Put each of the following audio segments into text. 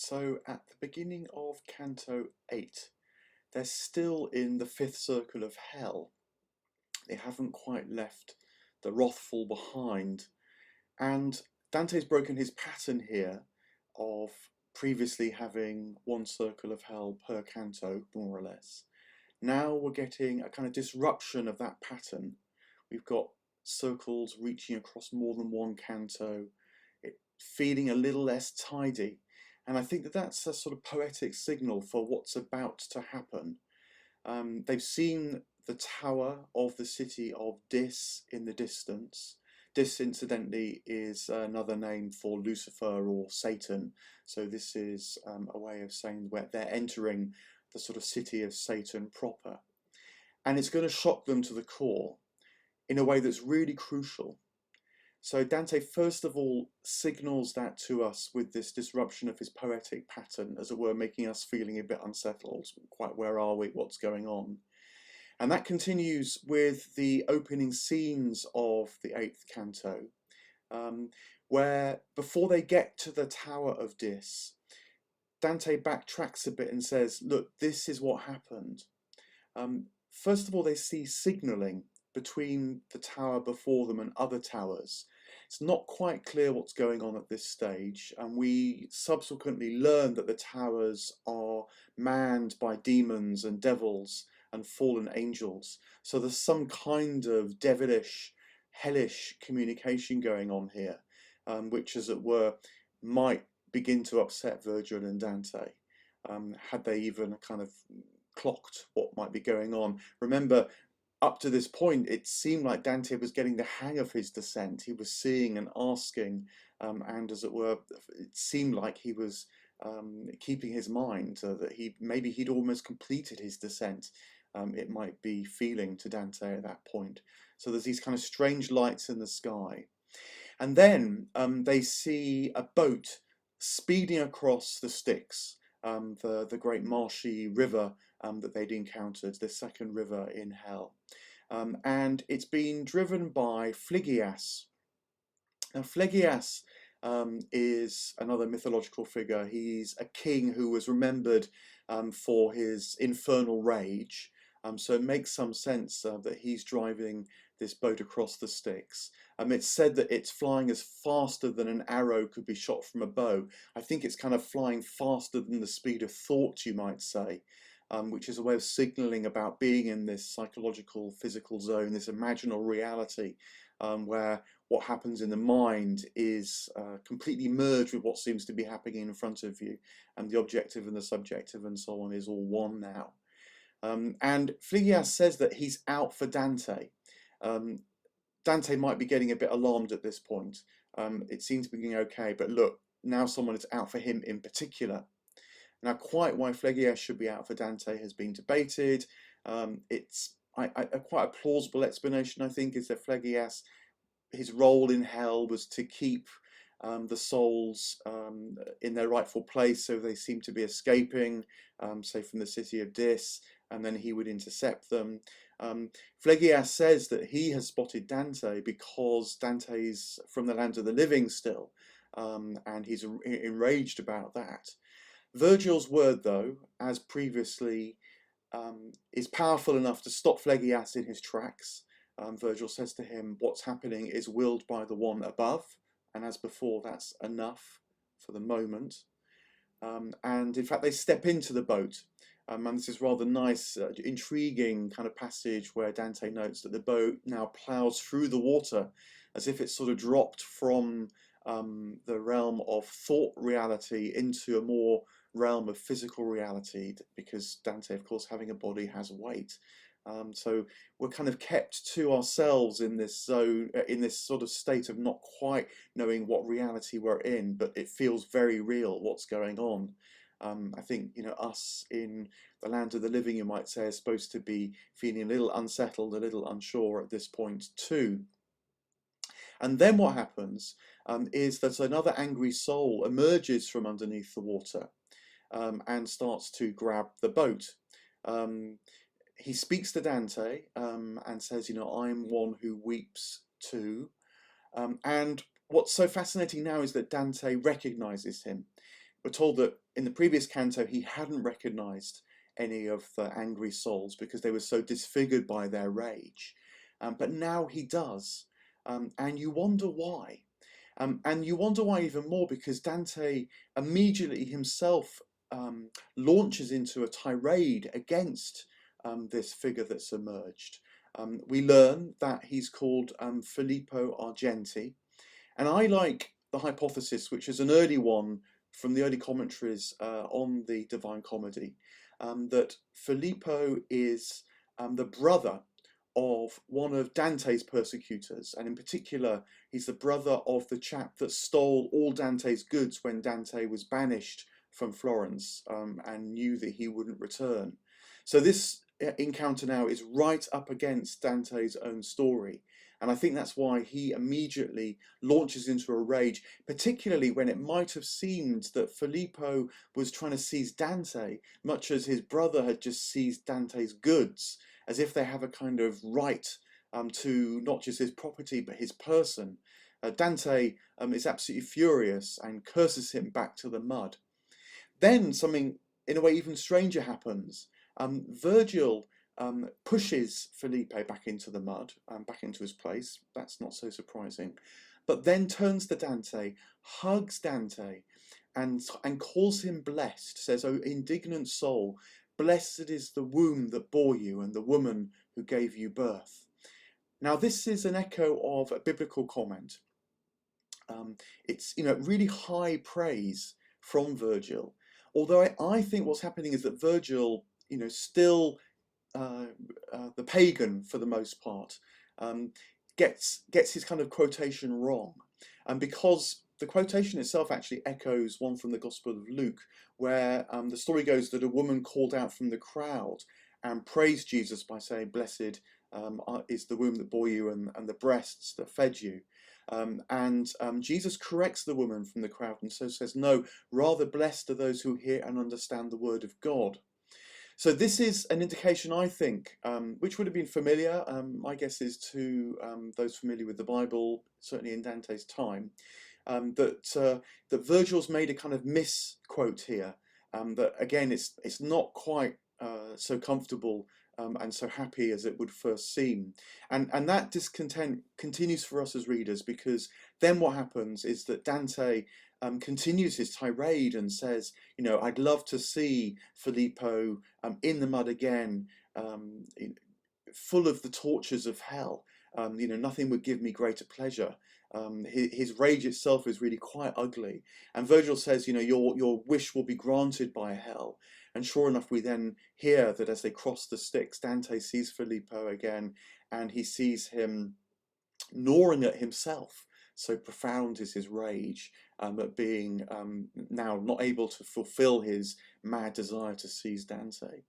So at the beginning of Canto 8, they're still in the fifth circle of hell. They haven't quite left the wrathful behind. And Dante's broken his pattern here of previously having one circle of hell per canto, more or less. Now we're getting a kind of disruption of that pattern. We've got circles reaching across more than one canto, it feeling a little less tidy. And I think that that's a sort of poetic signal for what's about to happen. They've seen the tower of the city of Dis in the distance. Dis, incidentally, is another name for Lucifer or Satan. So this is a way of saying where they're entering the sort of city of Satan proper. And it's going to shock them to the core in a way that's really crucial. So Dante, first of all, signals that to us with this disruption of his poetic pattern, as it were, making us feeling a bit unsettled. Quite where are we? What's going on? And that continues with the opening scenes of the eighth canto, where before they get to the Tower of Dis, Dante backtracks a bit and says, look, this is what happened. First of all, they see signalling between the tower before them and other towers. It's not quite clear what's going on at this stage, and we subsequently learn that the towers are manned by demons and devils and fallen angels. So there's some kind of devilish, hellish communication going on here, which, as it were, might begin to upset Virgil and Dante, had they even kind of clocked what might be going on. Remember, up to this point, it seemed like Dante was getting the hang of his descent. He was seeing and asking, and as it were, it seemed like he was keeping his mind, that maybe he'd almost completed his descent. It might be feeling to Dante at that point. So there's these kind of strange lights in the sky. And then they see a boat speeding across the Styx, the great marshy river that they'd encountered, the second river in hell. And it's been driven by Phlegyas. Now, Phlegyas is another mythological figure. He's a king who was remembered for his infernal rage. So it makes some sense that he's driving this boat across the Styx. It's said that it's flying as faster than an arrow could be shot from a bow. I think it's kind of flying faster than the speed of thought, you might say, which is a way of signaling about being in this psychological, physical zone, this imaginal reality, where what happens in the mind is completely merged with what seems to be happening in front of you, and the objective and the subjective and so on is all one now. And Phlegyas says that he's out for Dante. Dante might be getting a bit alarmed at this point. It seems to be going okay, but look, now someone is out for him in particular. Now, quite why Phlegyas should be out for Dante has been debated. It's quite a plausible explanation, I think, is that Phlegyas, his role in hell was to keep the souls in their rightful place, so they seem to be escaping, say from the city of Dis, and then he would intercept them. Phlegyas says that he has spotted Dante because Dante's from the land of the living still, and he's enraged about that. Virgil's word, though, as previously, is powerful enough to stop Phlegyas in his tracks. Virgil says to him, what's happening is willed by the one above, and as before, that's enough for the moment. And in fact, they step into the boat, and this is rather nice, intriguing kind of passage where Dante notes that the boat now plows through the water as if it's sort of dropped from the realm of thought reality into a more realm of physical reality, because Dante, of course, having a body, has weight. So we're kind of kept to ourselves in this zone, in this sort of state of not quite knowing what reality we're in, but it feels very real what's going on. I think, you know, us in the land of the living, you might say, are supposed to be feeling a little unsettled, a little unsure at this point too. And then what happens is that another angry soul emerges from underneath the water and starts to grab the boat. He speaks to Dante and says, you know, I'm one who weeps too. And what's so fascinating now is that Dante recognizes him. We're told that in the previous canto he hadn't recognized any of the angry souls because they were so disfigured by their rage. But now he does. And you wonder why. And you wonder why even more because Dante immediately himself launches into a tirade against this figure that's emerged. We learn that he's called Filippo Argenti, and I like the hypothesis, which is an early one from the early commentaries on the Divine Comedy, that Filippo is the brother of one of Dante's persecutors, and in particular, he's the brother of the chap that stole all Dante's goods when Dante was banished from Florence and knew that he wouldn't return. So this encounter now is right up against Dante's own story. And I think that's why he immediately launches into a rage, particularly when it might have seemed that Filippo was trying to seize Dante, much as his brother had just seized Dante's goods, as if they have a kind of right to not just his property, but his person. Dante is absolutely furious and curses him back to the mud. Then something, in a way, even stranger happens. Virgil pushes Felipe back into the mud, back into his place. That's not so surprising. But then turns to Dante, hugs Dante, and calls him blessed, says, "O indignant soul, blessed is the womb that bore you and the woman who gave you birth." Now, this is an echo of a biblical comment. It's really high praise from Virgil. Although I think what's happening is that Virgil, still the pagan for the most part, gets his kind of quotation wrong, and because the quotation itself actually echoes one from the Gospel of Luke, where the story goes that a woman called out from the crowd and praised Jesus by saying, "Blessed is the womb that bore you and the breasts that fed you." And Jesus corrects the woman from the crowd and so says, "No, rather blessed are those who hear and understand the word of God." So this is an indication, I think, which would have been familiar, my guess is, to those familiar with the Bible, certainly in Dante's time, that Virgil's made a kind of misquote here, that again, it's not quite so comfortable and so happy as it would first seem. And that discontent continues for us as readers, because then what happens is that Dante continues his tirade and says, "I'd love to see Filippo in the mud again, full of the tortures of hell. Nothing would give me greater pleasure." His rage itself is really quite ugly. And Virgil says, your wish will be granted by hell. And sure enough, we then hear that as they cross the Styx, Dante sees Filippo again, and he sees him gnawing at himself. So profound is his rage at being now not able to fulfill his mad desire to seize Dante.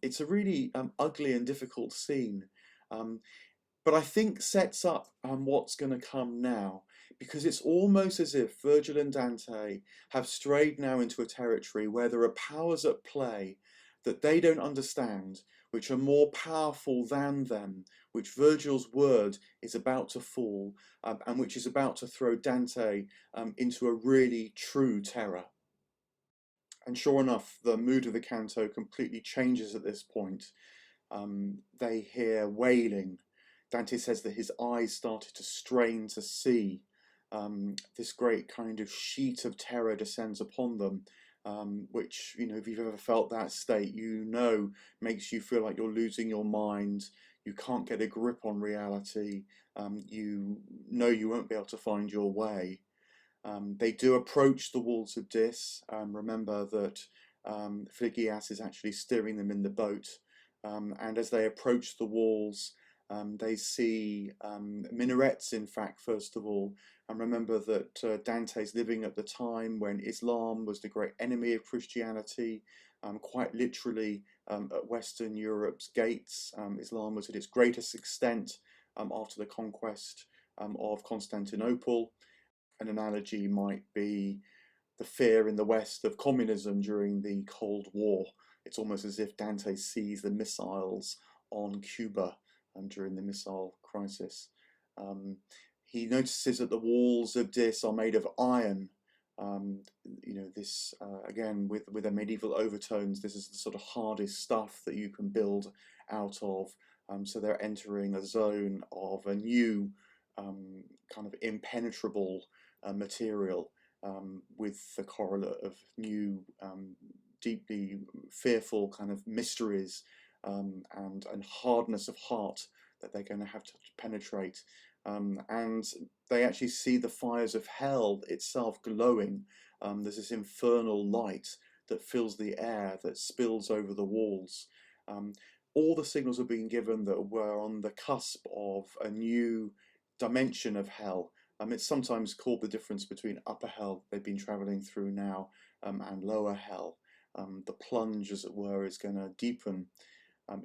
It's a really ugly and difficult scene, but I think sets up what's going to come now, because it's almost as if Virgil and Dante have strayed now into a territory where there are powers at play that they don't understand, which are more powerful than them, which Virgil's word is about to fall, and which is about to throw Dante into a really true terror. And sure enough, the mood of the canto completely changes at this point. They hear wailing. Dante says that his eyes started to strain to see. This great kind of sheet of terror descends upon them, which, if you've ever felt that state, makes you feel like you're losing your mind. You can't get a grip on reality. You know you won't be able to find your way. They do approach the walls of Dis. Remember that Phrygias is actually steering them in the boat. And as they approach the walls, they see minarets, in fact, first of all. And remember that Dante's living at the time when Islam was the great enemy of Christianity, quite literally at Western Europe's gates. Islam was at its greatest extent after the conquest of Constantinople. An analogy might be the fear in the West of communism during the Cold War. It's almost as if Dante sees the missiles on Cuba during the missile crisis. He notices that the walls of Dis are made of iron, This again with their medieval overtones. This is the sort of hardest stuff that you can build out of. So they're entering a zone of a new kind of impenetrable material with the correlate of new deeply fearful kind of mysteries and hardness of heart that they're going to have to penetrate. And they actually see the fires of hell itself glowing. There's this infernal light that fills the air, that spills over the walls. All the signals were being given that we're on the cusp of a new dimension of hell. It's sometimes called the difference between upper hell they've been traveling through now and lower hell. The plunge, as it were, is going to deepen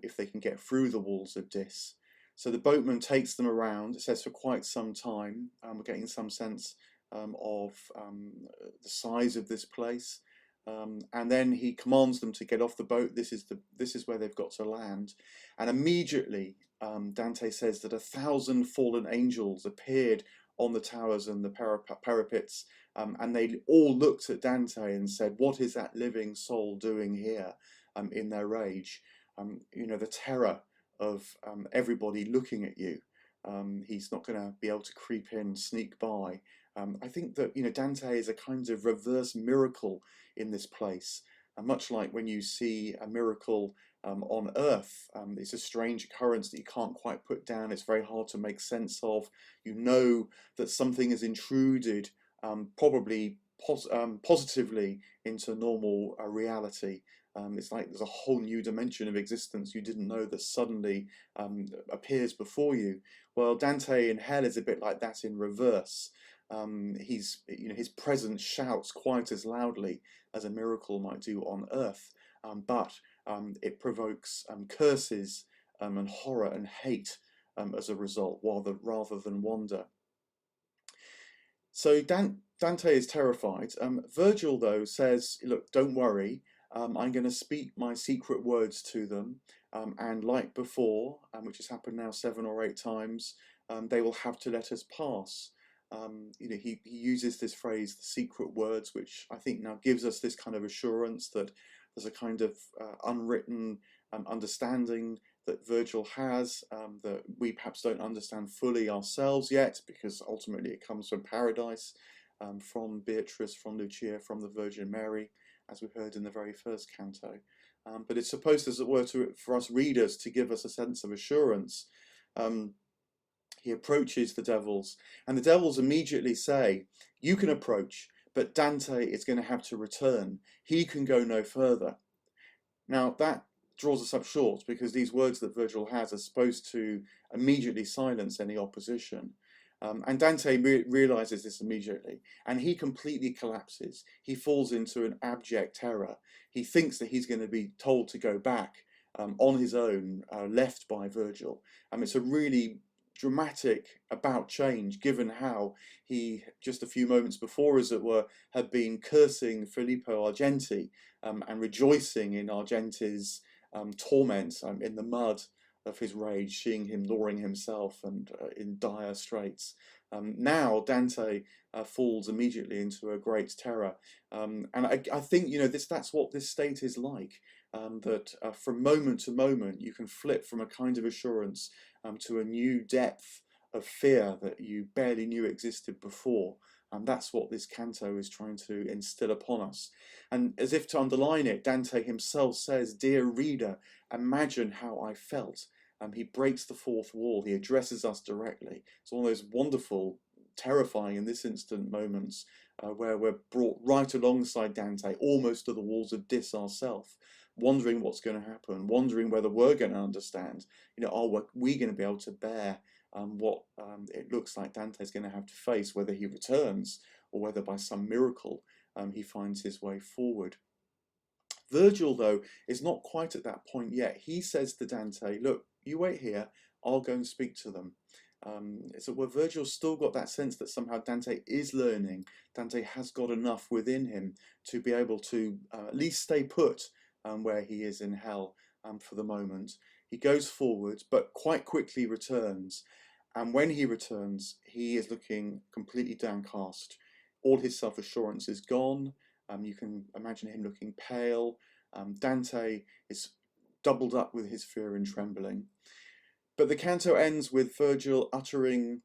if they can get through the walls of Dis. So the boatman takes them around, it says, for quite some time. We're getting some sense of the size of this place. And then he commands them to get off the boat. This is where they've got to land. And immediately Dante says that 1,000 fallen angels appeared on the towers and the parapets, and they all looked at Dante and said, "What is that living soul doing here?" In their rage. The terror of everybody looking at you. He's not going to be able to creep in, sneak by. I think that Dante is a kind of reverse miracle in this place, and much like when you see a miracle on Earth, it's a strange occurrence that you can't quite put down. It's very hard to make sense of. You know that something has intruded, probably positively, into normal reality. It's like there's a whole new dimension of existence you didn't know that suddenly appears before you. Well, Dante in hell is a bit like that in reverse. His presence shouts quite as loudly as a miracle might do on earth, but it provokes curses and horror and hate as a result, rather than wonder. So Dante is terrified. Virgil, though, says, "Look, don't worry. I'm going to speak my secret words to them, and like before, which has happened now 7 or 8 times, they will have to let us pass." He uses this phrase, the secret words, which I think now gives us this kind of assurance that there's a kind of unwritten understanding that Virgil has, that we perhaps don't understand fully ourselves yet, because ultimately it comes from paradise, from Beatrice, from Lucia, from the Virgin Mary, as we heard in the very first canto. But it's supposed, as it were, for us readers to give us a sense of assurance. He approaches the devils, and the devils immediately say, "You can approach, but Dante is going to have to return. He can go no further." Now that draws us up short, because these words that Virgil has are supposed to immediately silence any opposition. And Dante realizes this immediately, and he completely collapses. He falls into an abject terror. He thinks that he's going to be told to go back on his own, left by Virgil. It's a really dramatic about change, given how he, just a few moments before, as it were, had been cursing Filippo Argenti and rejoicing in Argenti's torment in the mud of his rage, seeing him lowering himself and in dire straits. Now Dante falls immediately into a great terror, and I think that's what this state is like. That from moment to moment you can flip from a kind of assurance to a new depth of fear that you barely knew existed before. And that's what this canto is trying to instill upon us. And as if to underline it, Dante himself says, "Dear reader, imagine how I felt." He breaks the fourth wall. He addresses us directly. It's one of those wonderful, terrifying in this instant moments where we're brought right alongside Dante, almost to the walls of Dis ourselves, wondering what's going to happen, wondering whether we're going to understand. Are we going to be able to bear what it looks like Dante's going to have to face, whether he returns or whether by some miracle he finds his way forward. Virgil, though, is not quite at that point yet. He says to Dante, "Look, you wait here, I'll go and speak to them." So where Virgil's still got that sense that somehow Dante is learning, Dante has got enough within him to be able to at least stay put where he is in hell for the moment. He goes forward, but quite quickly returns. And when he returns, he is looking completely downcast. all his self-assurance is gone. You can imagine him looking pale. Dante is doubled up with his fear and trembling. But the canto ends with Virgil uttering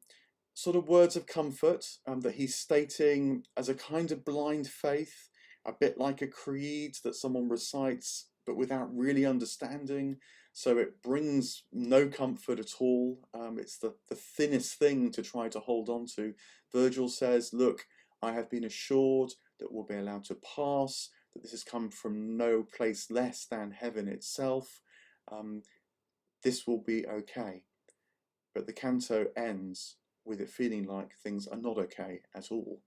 sort of words of comfort that he's stating as a kind of blind faith, a bit like a creed that someone recites but without really understanding. So it brings no comfort at all. It's the thinnest thing to try to hold on to. Virgil says, look, I have been assured that we'll be allowed to pass, that this has come from no place less than heaven itself. This will be okay. But the canto ends with it feeling like things are not okay at all.